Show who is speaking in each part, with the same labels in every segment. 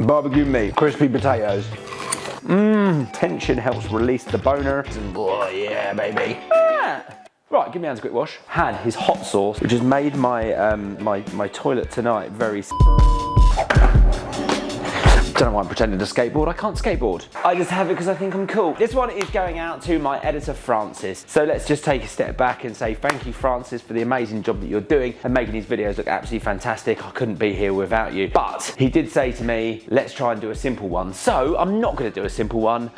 Speaker 1: barbecue meat, crispy potatoes. Tension helps release the boner. Oh yeah, baby. Right, give me hands a quick wash. Had his hot sauce, which has made my my toilet tonight very. Don't know why I'm pretending to skateboard. I can't skateboard. I just have it because I think I'm cool. This one is going out to my editor, Francis. So let's just take a step back and say thank you, Francis, for the amazing job that you're doing and making these videos look absolutely fantastic. I couldn't be here without you. But he did say to me, let's try and do a simple one. So I'm not gonna do a simple one.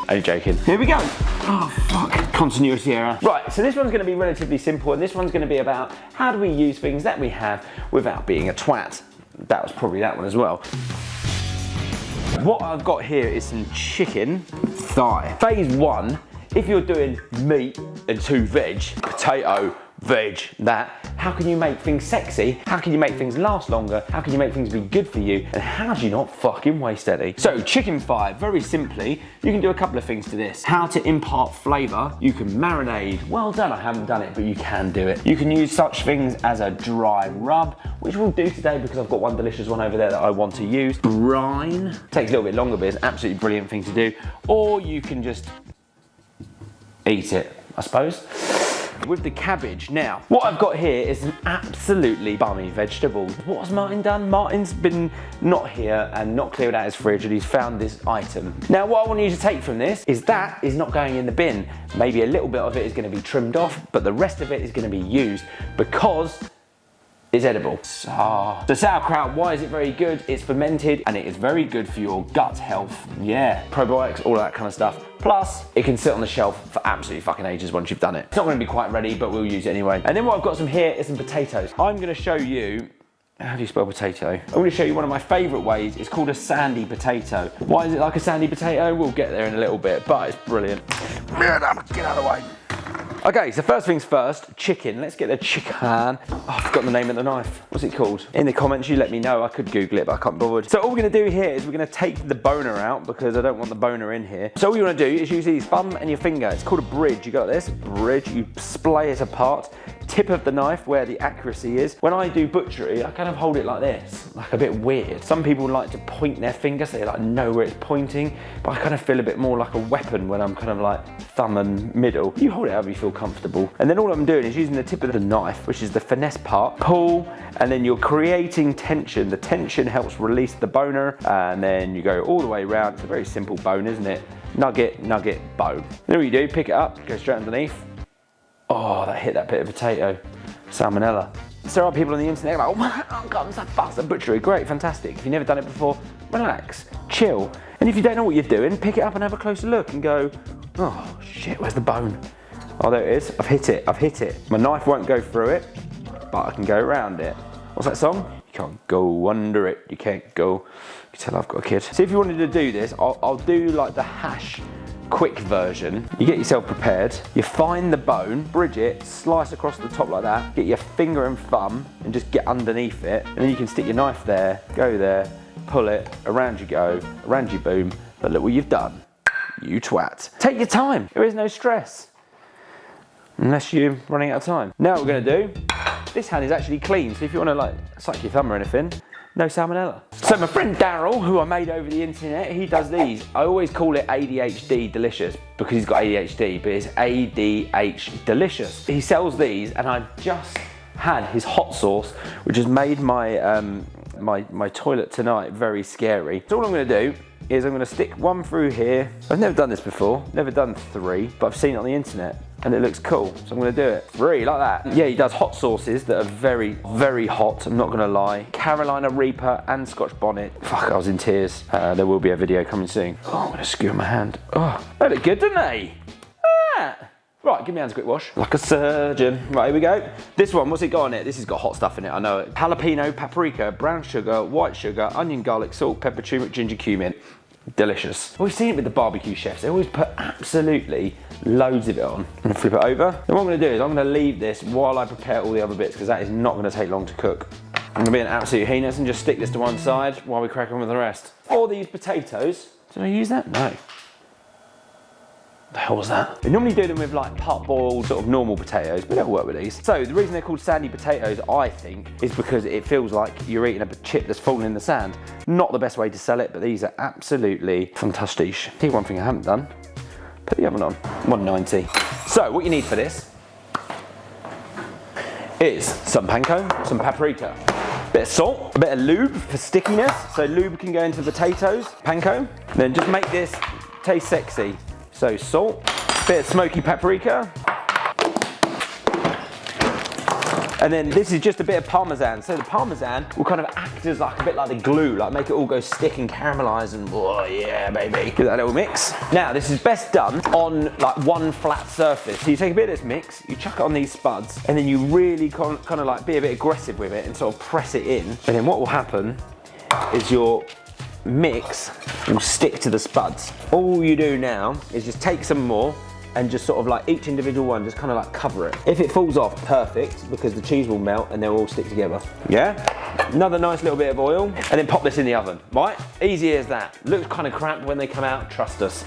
Speaker 1: Only joking. Here we go. Oh, fuck. Continuity error. Right, so this one's gonna be relatively simple and this one's gonna be about how do we use things that we have without being a twat. That was probably that one as well. What I've got here is some chicken thigh. Phase one, if you're doing meat and 2 veg, potato, veg, that, how can you make things sexy? How can you make things last longer? How can you make things be good for you? And how do you not fucking waste any? So chicken thigh, very simply, you can do a couple of things to this. How to impart flavor. You can marinade. Well done, I haven't done it, but you can do it. You can use such things as a dry rub, which we'll do today because I've got one delicious one over there that I want to use. Brine. Takes a little bit longer, but it's an absolutely brilliant thing to do. Or you can just eat it, I suppose. With the cabbage. Now, what I've got here is an absolutely bummy vegetable. What has Martin done? Martin's been not here and not cleared out his fridge and he's found this item. Now, what I want you to take from this is that is not going in the bin. Maybe a little bit of it is going to be trimmed off, but the rest of it is going to be used because it's edible. So sauerkraut, why is it very good? It's fermented and it is very good for your gut health. Yeah, probiotics, all of that kind of stuff. Plus, it can sit on the shelf for absolutely fucking ages once you've done it. It's not gonna be quite ready, but we'll use it anyway. And then what I've got some here is some potatoes. I'm gonna show you, how do you spell potato? I'm gonna show you one of my favorite ways. It's called a sandy potato. Why is it like a sandy potato? We'll get there in a little bit, but it's brilliant. Get out of the way. Okay, so first things first, chicken. Let's get the chicken. Oh, I've forgotten the name of the knife. What's it called? In the comments, you let me know. I could Google it, but I can't bother. So all we're gonna do here is we're gonna take the boner out because I don't want the boner in here. So all you wanna do is use these thumb and your finger. It's called a bridge. You got this? Bridge. You splay it apart. Tip of the knife where the accuracy is. When I do butchery, I kind of hold it like this, like a bit weird. Some people like to point their finger so they like know where it's pointing, but I kind of feel a bit more like a weapon when I'm kind of like thumb and middle. You hold it however you feel comfortable. And then all I'm doing is using the tip of the knife, which is the finesse part, pull, and then you're creating tension. The tension helps release the boner, and then you go all the way around. It's a very simple bone, isn't it? Nugget, nugget, bone. Then what you do, pick it up, go straight underneath. Oh, that hit that bit of potato. Salmonella. So there are people on the internet like, oh God, that's a butchery. Great, fantastic. If you've never done it before, relax, chill. And if you don't know what you're doing, pick it up and have a closer look and go, oh shit, where's the bone? Oh, there it is. I've hit it. My knife won't go through it, but I can go around it. What's that song? You can't go under it. You can't go. You can tell I've got a kid. So if you wanted to do this, I'll do like the hash quick version. You get yourself prepared, you find the bone, bridge it, slice across the top like that, get your finger and thumb and just get underneath it, and then you can stick your knife there, go there, pull it, around you go, around you boom, but look what you've done, you twat. Take your time, there is no stress, unless you're running out of time. Now what we're gonna do, this hand is actually clean, so if you wanna like suck your thumb or anything, no salmonella. So my friend Daryl, who I made over the internet, he does these. I always call it ADHD Delicious because he's got ADHD, but it's ADH Delicious. He sells these and I just had his hot sauce, which has made my, my toilet tonight very scary. So all I'm gonna do is I'm gonna stick one through here. I've never done this before, never done 3, but I've seen it on the internet and it looks cool, so I'm gonna do it. 3, like that. Yeah, he does hot sauces that are very, very hot, I'm not gonna lie. Carolina Reaper and Scotch Bonnet. Fuck, I was in tears. There will be a video coming soon. Oh, I'm gonna skewer my hand. Oh, they look good, don't they? Ah. Right, give me hands a quick wash. Like a surgeon. Right, here we go. This one, what's it got on it? This has got hot stuff in it, I know it. Jalapeno, paprika, brown sugar, white sugar, onion, garlic, salt, pepper, turmeric, ginger, cumin. Delicious. We've seen it with the barbecue chefs. They always put absolutely loads of it on. I'm gonna flip it over. And what I'm gonna do is I'm gonna leave this while I prepare all the other bits because that is not gonna take long to cook. I'm gonna be an absolute heinous and just stick this to one side while we crack on with the rest. For these potatoes, did I use that? No. The hell was that? We normally do them with like pot-boiled sort of normal potatoes, but it'll work with these. So the reason they're called sandy potatoes, I think, is because it feels like you're eating a chip that's fallen in the sand. Not the best way to sell it, but these are absolutely fantastic. Here's one thing I haven't done. Put the oven on, 190. So what you need for this is some panko, some paprika, a bit of salt, a bit of lube for stickiness, so lube can go into the potatoes, panko. Then just make this taste sexy. So salt, bit of smoky paprika, and then this is just a bit of parmesan. So the parmesan will kind of act as like a bit like the glue, like make it all go stick and caramelise and oh yeah baby. Give that a little mix. Now this is best done on like one flat surface. So you take a bit of this mix, you chuck it on these spuds, and then you really kind of like be a bit aggressive with it and sort of press it in. And then what will happen is your mix will stick to the spuds. All you do now is just take some more and just sort of like each individual one, just kind of like cover it. If it falls off, perfect, because the cheese will melt and they'll all stick together. Yeah? Another nice little bit of oil, and then pop this in the oven, right? Easy as that. Looks kind of crap when they come out, trust us.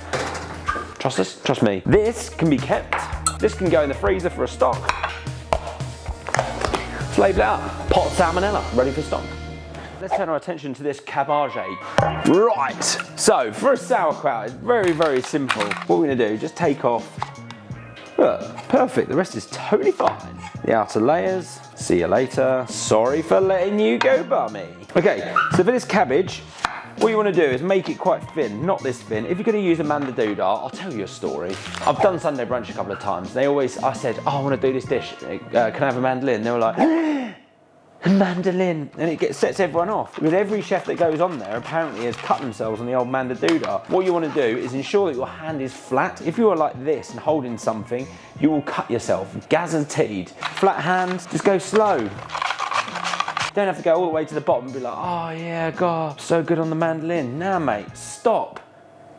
Speaker 1: Trust us? Trust me. This can be kept. This can go in the freezer for a stock. Let's label it up. Pot salmonella, ready for stock. Let's turn our attention to this cabbage. Right, so for a sauerkraut, it's very, very simple. What we're gonna do, just take off, look, perfect, the rest is totally fine. The outer layers, see you later. Sorry for letting you go, bummy. Okay, so for this cabbage, what you wanna do is make it quite thin, not this thin. If you're gonna use a mandadoodah, I'll tell you a story. I've done Sunday brunch a couple of times. I said, oh, I wanna do this dish, can I have a mandolin? They were like, mandolin, and it sets everyone off. I mean, every chef that goes on there apparently has cut themselves on the old mandadoodah. What you want to do is ensure that your hand is flat. If you are like this and holding something, you will cut yourself, guaranteed. Flat hand, just go slow. Don't have to go all the way to the bottom and be like, oh yeah, God, so good on the mandolin. Nah, mate, stop.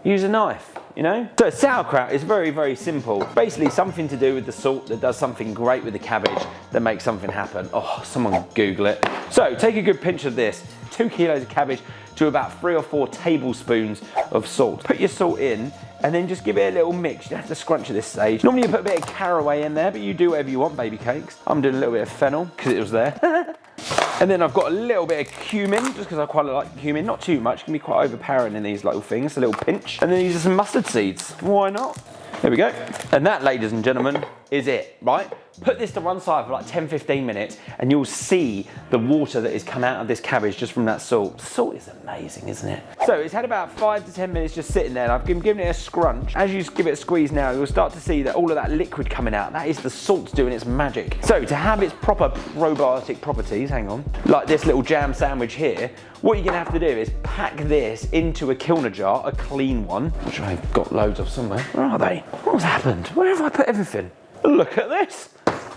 Speaker 1: Use a knife, you know? So sauerkraut is very, very simple. Basically something to do with the salt that does something great with the cabbage that makes something happen. Oh, someone Google it. So take a good pinch of this, 2 kilos of cabbage to about 3 or 4 tablespoons of salt. Put your salt in and then just give it a little mix. You don't have to scrunch at this stage. Normally you put a bit of caraway in there, but you do whatever you want, baby cakes. I'm doing a little bit of fennel because it was there. And then I've got a little bit of cumin, just because I quite like cumin. Not too much, it can be quite overpowering in these little things, a little pinch. And then these are some mustard seeds, why not? There we go. And that, ladies and gentlemen, is it, right? Put this to one side for like 10-15 minutes and you'll see the water that has come out of this cabbage just from that salt. Salt is amazing, isn't it? So it's had about 5 to 10 minutes just sitting there and I've given it a scrunch. As you give it a squeeze now, you'll start to see that all of that liquid coming out, that is the salt doing its magic. So to have its proper probiotic properties, hang on, like this little jam sandwich here, what you're gonna have to do is pack this into a Kilner jar, a clean one, which I've got loads of somewhere. Where are they? What's happened? Where have I put everything? Look at this.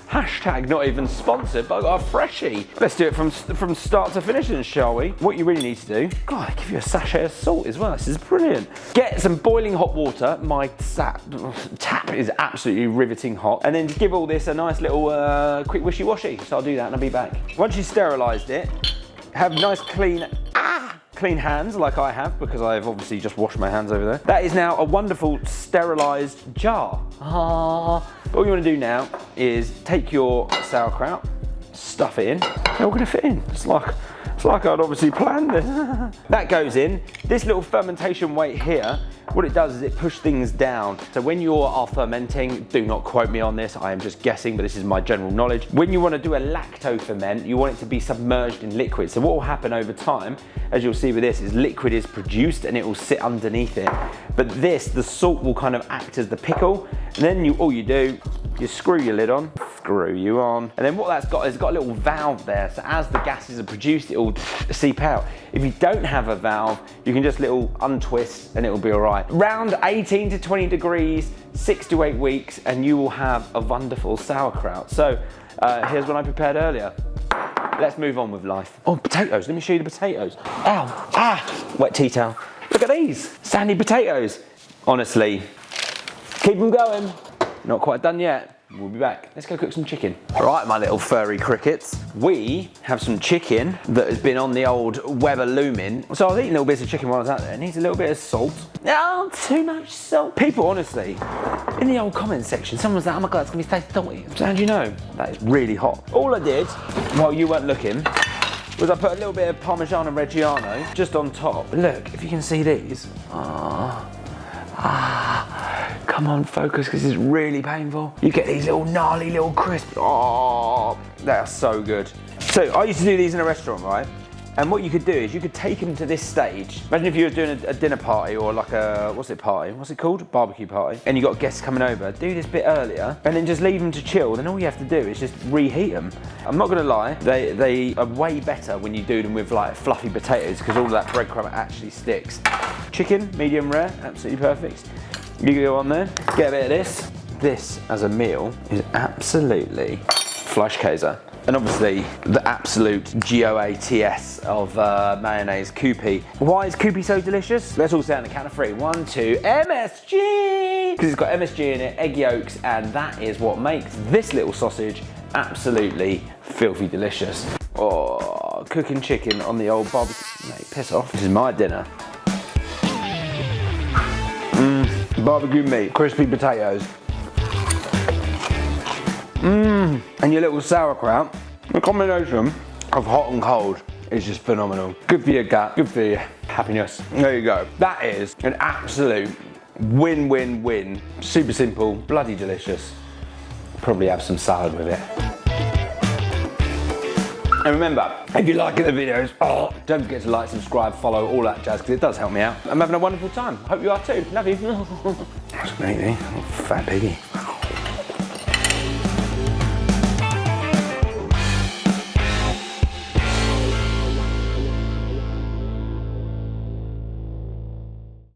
Speaker 1: Hashtag not even sponsored, but I got a freshie. Let's do it from start to finish then, shall we? What you really need to do, God, I give you a sachet of salt as well. This is brilliant. Get some boiling hot water. My tap is absolutely riveting hot. And then just give all this a nice little quick wishy-washy. So I'll do that and I'll be back. Once you've sterilised it, have nice clean hands like I have, because I have obviously just washed my hands over there. That is now a wonderful sterilised jar. All you want to do now is take your sauerkraut, stuff it in. They're all going to fit in. It's like I'd obviously planned this. That goes in. This little fermentation weight here, what it does is it pushes things down. So when you are fermenting, do not quote me on this, I am just guessing, but this is my general knowledge. When you want to do a lacto ferment, you want it to be submerged in liquid. So what will happen over time, as you'll see with this, is liquid is produced and it will sit underneath it. But this, the salt will kind of act as the pickle. And then all you do, you screw your lid on, screw you on. And then what that's got is got a little valve there. So as the gases are produced, it will seep out. If you don't have a valve, you can just little untwist and it will be all right. Round 18 to 20 degrees, 6 to 8 weeks, and you will have a wonderful sauerkraut. So here's what I prepared earlier. Let's move on with life. Oh, potatoes, let me show you the potatoes. Ow, wet tea towel. Look at these, sandy potatoes. Honestly, keep them going. Not quite done yet. we'll be back. Let's go cook some chicken. All right, my little furry crickets. We have some chicken that has been on the old Weber Lumen. So I was eating little bits of chicken while I was out there. It needs a little bit of salt. Oh, too much salt. People, honestly, in the old comments section, someone's like, oh my God, it's gonna be so salty. So how do you know? That is really hot. All I did, while you weren't looking, was I put a little bit of Parmigiano Reggiano just on top. Look, if you can see these. Come on, focus, because it's really painful. You get these little gnarly little crisps. Oh, they are so good. So I used to do these in a restaurant, right? And what you could do is you could take them to this stage. Imagine if you were doing a dinner party or like a, what's it called? Barbecue party. And you got guests coming over. Do this bit earlier and then just leave them to chill. Then all you have to do is just reheat them. I'm not gonna lie, they are way better when you do them with like fluffy potatoes because all of that breadcrumb actually sticks. Chicken, medium rare, absolutely perfect. You go on there, get a bit of this. This as a meal is absolutely Fleischkäse. And obviously the absolute GOATS of mayonnaise, Kewpie. Why is Kewpie so delicious? Let's all say on the count of 3. 1, 2, MSG! Because it's got MSG in it, egg yolks, and that is what makes this little sausage absolutely filthy delicious. Oh, cooking chicken on the old barbecue. Mate, piss off. This is my dinner. Barbecue meat, crispy potatoes. And your little sauerkraut. The combination of hot and cold is just phenomenal. Good for your gut, good for your happiness. There you go. That is an absolute win-win-win. Super simple, bloody delicious. Probably have some salad with it. And remember, if you're liking the videos, don't forget to like, subscribe, follow, all that jazz, because it does help me out. I'm having a wonderful time. Hope you are too. Love you. That's great, eh? Fat piggy.